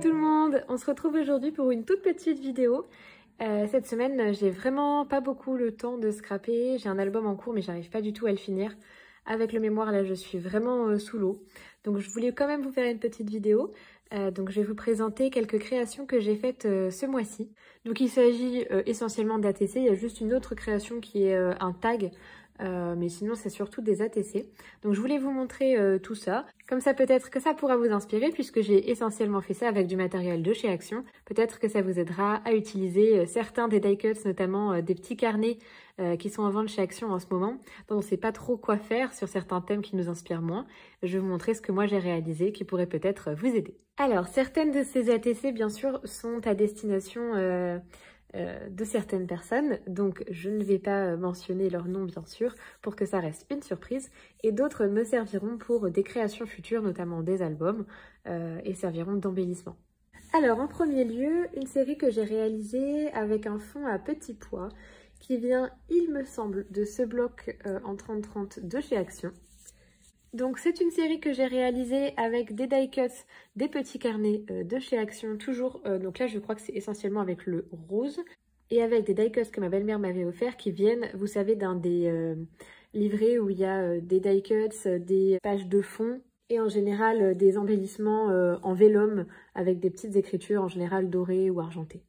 tout le monde, on se retrouve aujourd'hui pour une toute petite vidéo. Cette semaine, j'ai vraiment pas beaucoup le temps de scraper. J'ai un album en cours mais j'arrive pas du tout à le finir. Avec le mémoire là, je suis vraiment sous l'eau. Donc je voulais quand même vous faire une petite vidéo. Donc je vais vous présenter quelques créations que j'ai faites ce mois-ci. Donc il s'agit essentiellement d'ATC, il y a juste une autre création qui est un tag. Mais sinon c'est surtout des ATC. Donc je voulais vous montrer tout ça. Comme ça peut-être que ça pourra vous inspirer puisque j'ai essentiellement fait ça avec du matériel de chez Action. Peut-être que ça vous aidera à utiliser certains des die cuts, notamment des petits carnets qui sont en vente chez Action en ce moment, dont on ne sait pas trop quoi faire sur certains thèmes qui nous inspirent moins. Je vais vous montrer ce que moi j'ai réalisé qui pourrait peut-être vous aider. Alors certaines de ces ATC bien sûr sont à destination de certaines personnes, donc je ne vais pas mentionner leur nom bien sûr pour que ça reste une surprise, et d'autres me serviront pour des créations futures, notamment des albums, et serviront d'embellissement. Alors en premier lieu, une série que j'ai réalisée avec un fond à petits pois qui vient, il me semble, de ce bloc en 30-30 de chez Action. Donc c'est une série que j'ai réalisée avec des die cuts, des petits carnets de chez Action, toujours, donc là je crois que c'est essentiellement avec le rose, et avec des die cuts que ma belle-mère m'avait offert qui viennent, vous savez, d'un des livrets où il y a des die cuts, des pages de fond, et en général des embellissements en vélum avec des petites écritures en général dorées ou argentées.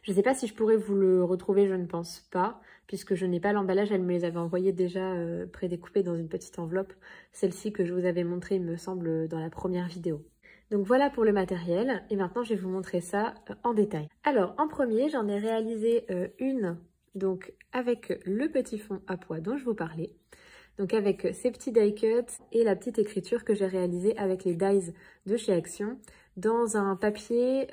Je ne sais pas si je pourrais vous le retrouver, je ne pense pas, puisque je n'ai pas l'emballage, elle me les avait envoyés déjà prédécoupés dans une petite enveloppe, celle-ci que je vous avais montrée, il me semble, dans la première vidéo. Donc voilà pour le matériel, et maintenant je vais vous montrer ça en détail. Alors en premier, j'en ai réalisé une donc avec le petit fond à pois dont je vous parlais, donc avec ces petits die cuts et la petite écriture que j'ai réalisée avec les dies de chez Action, dans un papier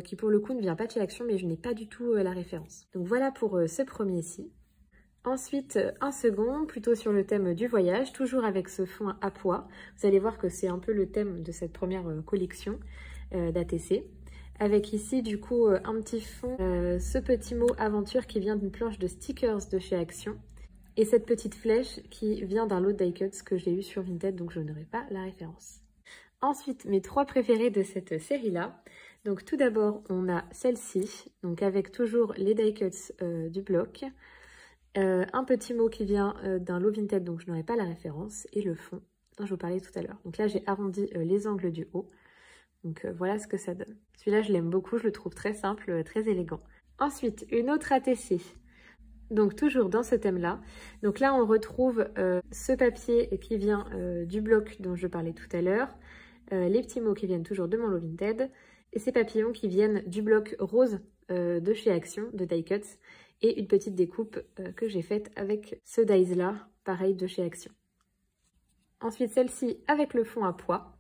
qui pour le coup ne vient pas de chez Action, mais je n'ai pas du tout la référence. Donc voilà pour ce premier-ci. Ensuite, un second, plutôt sur le thème du voyage, toujours avec ce fond à pois. Vous allez voir que c'est un peu le thème de cette première collection d'ATC. Avec ici, du coup, un petit fond, ce petit mot aventure qui vient d'une planche de stickers de chez Action. Et cette petite flèche qui vient d'un lot de die cuts que j'ai eu sur Vinted, donc je n'aurai pas la référence. Ensuite, mes trois préférés de cette série-là. Donc tout d'abord, on a celle-ci, donc avec toujours les die cuts du bloc. Un petit mot qui vient d'un lot Vinted, donc je n'aurai pas la référence. Et le fond dont je vous parlais tout à l'heure. Donc là, j'ai arrondi les angles du haut. Donc voilà ce que ça donne. Celui-là, je l'aime beaucoup, je le trouve très simple, très élégant. Ensuite, une autre ATC. Donc toujours dans ce thème-là. Donc là, on retrouve ce papier qui vient du bloc dont je parlais tout à l'heure. Les petits mots qui viennent toujours de mon lot Vinted, et ces papillons qui viennent du bloc rose de chez Action, de die cuts, et une petite découpe que j'ai faite avec ce dies là, pareil de chez Action. Ensuite celle-ci avec le fond à pois,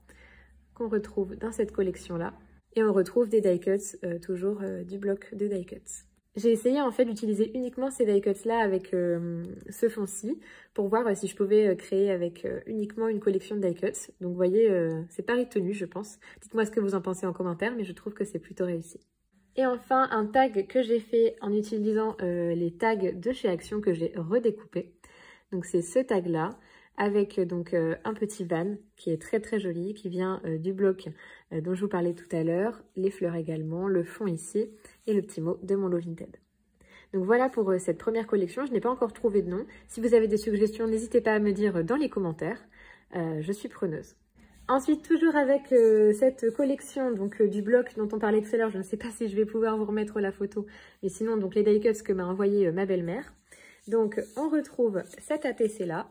qu'on retrouve dans cette collection-là, et on retrouve des die cuts toujours du bloc de die cuts. J'ai essayé en fait d'utiliser uniquement ces die cuts là avec ce fond-ci pour voir si je pouvais créer avec uniquement une collection de die cuts. Donc vous voyez, c'est pari tenu je pense. Dites-moi ce que vous en pensez en commentaire, mais je trouve que c'est plutôt réussi. Et enfin un tag que j'ai fait en utilisant les tags de chez Action que j'ai redécoupé. Donc c'est ce tag là avec donc un petit van qui est très très joli, qui vient du bloc dont je vous parlais tout à l'heure, les fleurs également, le fond ici et le petit mot de mon lot Vinted. Donc voilà pour cette première collection, je n'ai pas encore trouvé de nom. Si vous avez des suggestions, n'hésitez pas à me dire dans les commentaires, je suis preneuse. Ensuite, toujours avec cette collection donc du bloc dont on parlait tout à l'heure, je ne sais pas si je vais pouvoir vous remettre la photo, mais sinon donc les die cuts que m'a envoyé ma belle-mère. Donc on retrouve cet ATC là.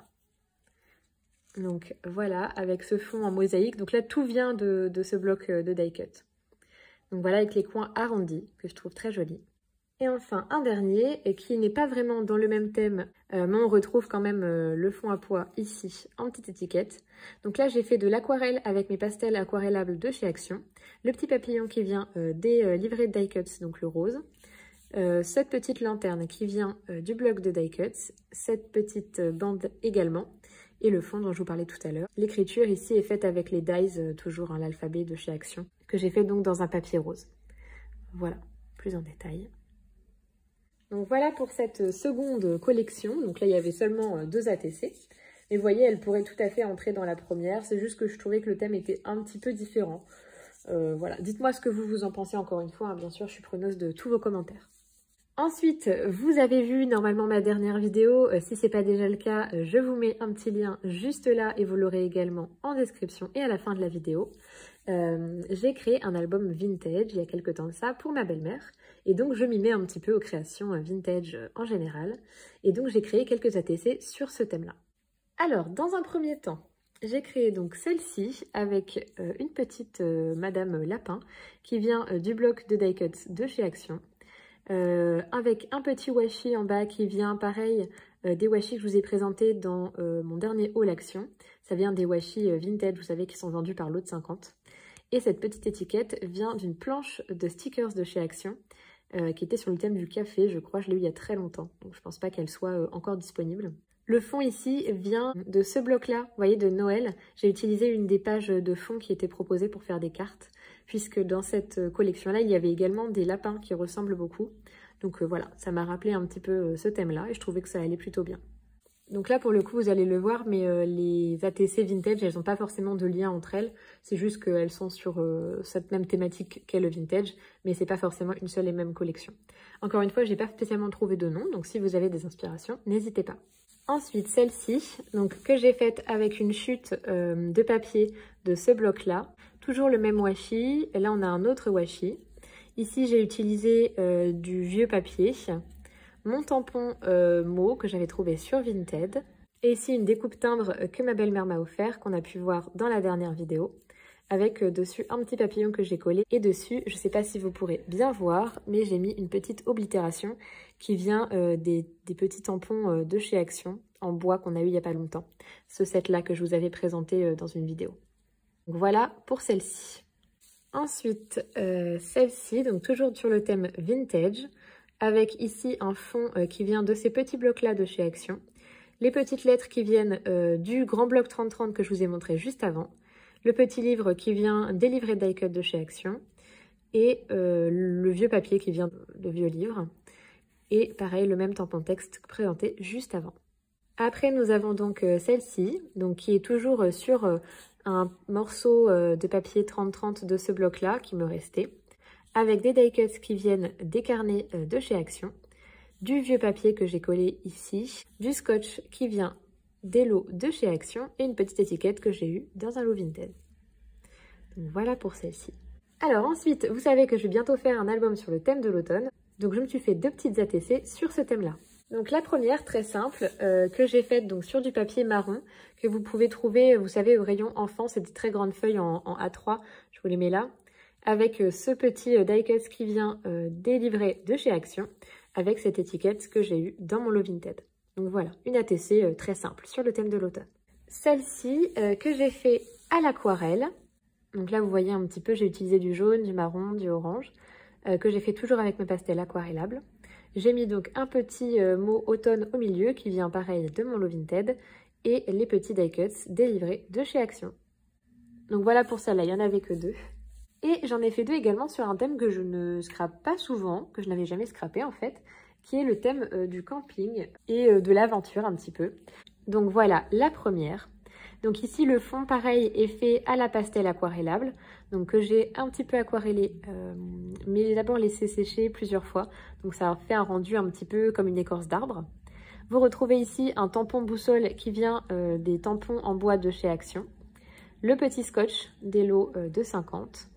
Donc voilà, avec ce fond en mosaïque. Donc là, tout vient de ce bloc de die cut. Donc voilà, avec les coins arrondis, que je trouve très joli. Et enfin, un dernier, qui n'est pas vraiment dans le même thème, mais on retrouve quand même le fond à pois ici, en petite étiquette. Donc là, j'ai fait de l'aquarelle avec mes pastels aquarellables de chez Action. Le petit papillon qui vient des livrets de die cuts, donc le rose. Cette petite lanterne qui vient du bloc de die cuts. Cette petite bande également. Et le fond dont je vous parlais tout à l'heure. L'écriture ici est faite avec les dies, toujours l'alphabet de chez Action, que j'ai fait donc dans un papier rose. Voilà, plus en détail. Donc voilà pour cette seconde collection. Donc là, il y avait seulement 2 ATC. Mais vous voyez, elle pourrait tout à fait entrer dans la première. C'est juste que je trouvais que le thème était un petit peu différent. Voilà, dites-moi ce que vous en pensez encore une fois, hein. Bien sûr, je suis preneuse de tous vos commentaires. Ensuite, vous avez vu normalement ma dernière vidéo. Si ce n'est pas déjà le cas, je vous mets un petit lien juste là et vous l'aurez également en description et à la fin de la vidéo. J'ai créé un album vintage il y a quelques temps de ça pour ma belle-mère. Et donc, je m'y mets un petit peu aux créations vintage en général. Et donc, j'ai créé quelques ATC sur ce thème-là. Alors, dans un premier temps, j'ai créé donc celle-ci avec une petite Madame Lapin qui vient du bloc de die cuts de chez Action. Avec un petit washi en bas qui vient pareil des washi que je vous ai présentés dans mon dernier haul Action. Ça vient des washi vintage, vous savez, qui sont vendus par lot de 50. Et cette petite étiquette vient d'une planche de stickers de chez Action qui était sur le thème du café, je crois, je l'ai eu il y a très longtemps, donc je pense pas qu'elle soit encore disponible. Le fond ici vient de ce bloc-là, vous voyez, de Noël. J'ai utilisé une des pages de fond qui était proposée pour faire des cartes, puisque dans cette collection-là, il y avait également des lapins qui ressemblent beaucoup. Donc voilà, ça m'a rappelé un petit peu ce thème-là et je trouvais que ça allait plutôt bien. Donc là, pour le coup, vous allez le voir, mais les ATC vintage, elles n'ont pas forcément de lien entre elles. C'est juste qu'elles sont sur cette même thématique qu'est le vintage, mais c'est pas forcément une seule et même collection. Encore une fois, j'ai pas spécialement trouvé de nom, donc si vous avez des inspirations, n'hésitez pas. Ensuite, celle-ci, donc que j'ai faite avec une chute de papier de ce bloc-là. Toujours le même washi, et là on a un autre washi. Ici, j'ai utilisé du vieux papier. Mon tampon mot que j'avais trouvé sur Vinted. Et ici, une découpe timbre que ma belle-mère m'a offert, qu'on a pu voir dans la dernière vidéo. Avec dessus un petit papillon que j'ai collé. Et dessus, je ne sais pas si vous pourrez bien voir, mais j'ai mis une petite oblitération qui vient des petits tampons de chez Action en bois qu'on a eu il n'y a pas longtemps. Ce set-là que je vous avais présenté dans une vidéo. Donc voilà pour celle-ci. Ensuite, celle-ci, donc toujours sur le thème vintage, avec ici un fond qui vient de ces petits blocs-là de chez Action. Les petites lettres qui viennent du grand bloc 3030 que je vous ai montré juste avant. Le petit livre qui vient des livrets die cut de chez Action. Et le vieux papier qui vient de vieux livre. Et pareil, le même tampon texte présenté juste avant. Après, nous avons donc celle-ci, qui est toujours sur un morceau de papier 30-30 de ce bloc-là qui me restait, avec des die cuts qui viennent des carnets de chez Action, du vieux papier que j'ai collé ici, du scotch qui vient des lots de chez Action et une petite étiquette que j'ai eue dans un lot Vinted. Donc voilà pour celle-ci. Alors ensuite, vous savez que je vais bientôt faire un album sur le thème de l'automne, donc je me suis fait deux petites ATC sur ce thème-là. Donc la première, très simple, que j'ai faite donc sur du papier marron, que vous pouvez trouver, vous savez, au rayon enfant, c'est des très grandes feuilles en A3, je vous les mets là, avec ce petit die cut qui vient des livrets de chez Action, avec cette étiquette que j'ai eue dans mon lot Vinted. Donc voilà, une ATC très simple sur le thème de l'automne. Celle-ci que j'ai fait à l'aquarelle, donc là vous voyez un petit peu, j'ai utilisé du jaune, du marron, du orange, que j'ai fait toujours avec mes pastels aquarellables. J'ai mis donc un petit mot automne au milieu qui vient pareil de mon lot Vinted et les petits die cuts délivrés de chez Action. Donc voilà pour celle-là, il n'y en avait que deux. Et j'en ai fait deux également sur un thème que je ne scrape pas souvent, que je n'avais jamais scrapé en fait, qui est le thème du camping et de l'aventure un petit peu. Donc voilà la première. Donc ici le fond pareil est fait à la pastel aquarellable, donc que j'ai un petit peu aquarellé, mais d'abord laissé sécher plusieurs fois, donc ça fait un rendu un petit peu comme une écorce d'arbre. Vous retrouvez ici un tampon boussole qui vient des tampons en bois de chez Action, le petit scotch des lots de 50,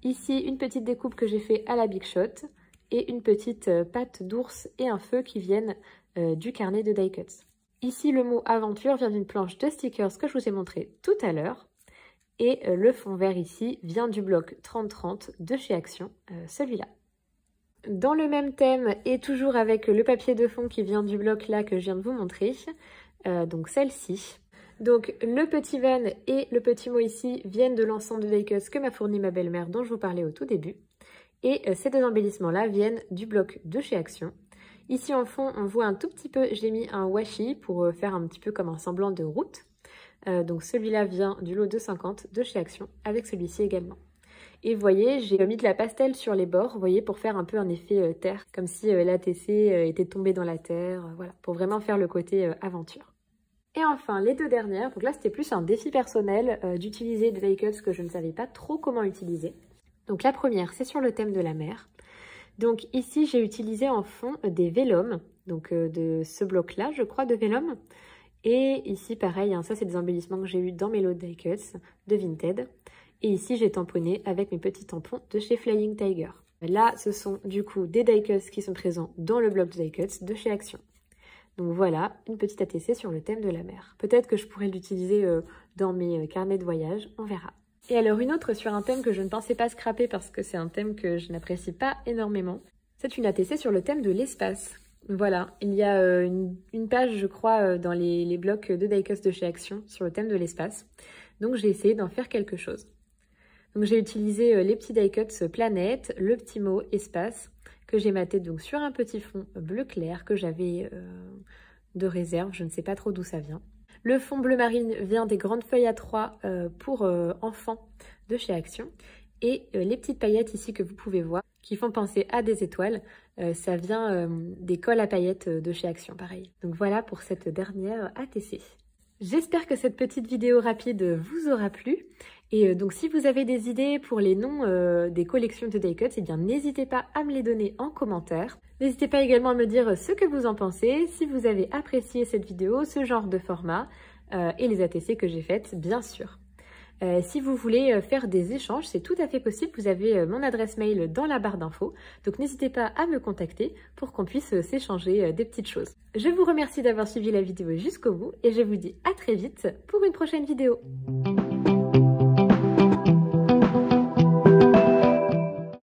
ici une petite découpe que j'ai fait à la Big Shot et une petite patte d'ours et un feu qui viennent du carnet de die cuts. Ici, le mot aventure vient d'une planche de stickers que je vous ai montré tout à l'heure. Et le fond vert ici vient du bloc 30-30 de chez Action, celui-là. Dans le même thème et toujours avec le papier de fond qui vient du bloc là que je viens de vous montrer, donc celle-ci. Donc le petit van et le petit mot ici viennent de l'ensemble de die cuts que m'a fourni ma belle-mère dont je vous parlais au tout début. Et ces deux embellissements-là viennent du bloc de chez Action. Ici en fond, on voit un tout petit peu, j'ai mis un washi pour faire un petit peu comme un semblant de route. Donc celui-là vient du lot de 50 de chez Action, avec celui-ci également. Et vous voyez, j'ai mis de la pastel sur les bords, vous voyez, pour faire un peu un effet terre, comme si l'ATC était tombé dans la terre, voilà, pour vraiment faire le côté aventure. Et enfin, les deux dernières, donc là c'était plus un défi personnel d'utiliser des die cuts que je ne savais pas trop comment utiliser. Donc la première, c'est sur le thème de la mer. Donc ici, j'ai utilisé en fond des vélums, donc de ce bloc-là, je crois, de vélum. Et ici, pareil, hein, ça c'est des embellissements que j'ai eu dans mes lots de die cuts de Vinted. Et ici, j'ai tamponné avec mes petits tampons de chez Flying Tiger. Là, ce sont du coup des die cuts qui sont présents dans le bloc de die cuts de chez Action. Donc voilà, une petite ATC sur le thème de la mer. Peut-être que je pourrais l'utiliser dans mes carnets de voyage, on verra. Et alors une autre sur un thème que je ne pensais pas scraper parce que c'est un thème que je n'apprécie pas énormément. C'est une ATC sur le thème de l'espace. Voilà, il y a une page, je crois, dans les blocs de die cuts de chez Action sur le thème de l'espace. Donc j'ai essayé d'en faire quelque chose. Donc j'ai utilisé les petits die cuts planète, le petit mot espace, que j'ai maté donc sur un petit fond bleu clair que j'avais de réserve, je ne sais pas trop d'où ça vient. Le fond bleu marine vient des grandes feuilles A3 pour enfants de chez Action. Et les petites paillettes ici que vous pouvez voir, qui font penser à des étoiles, ça vient des colles à paillettes de chez Action, pareil. Donc voilà pour cette dernière ATC. J'espère que cette petite vidéo rapide vous aura plu. Et donc si vous avez des idées pour les noms des collections de die cuts, eh bien n'hésitez pas à me les donner en commentaire. N'hésitez pas également à me dire ce que vous en pensez, si vous avez apprécié cette vidéo, ce genre de format et les ATC que j'ai faites, bien sûr. Si vous voulez faire des échanges, c'est tout à fait possible. Vous avez mon adresse mail dans la barre d'infos. Donc n'hésitez pas à me contacter pour qu'on puisse s'échanger des petites choses. Je vous remercie d'avoir suivi la vidéo jusqu'au bout et je vous dis à très vite pour une prochaine vidéo.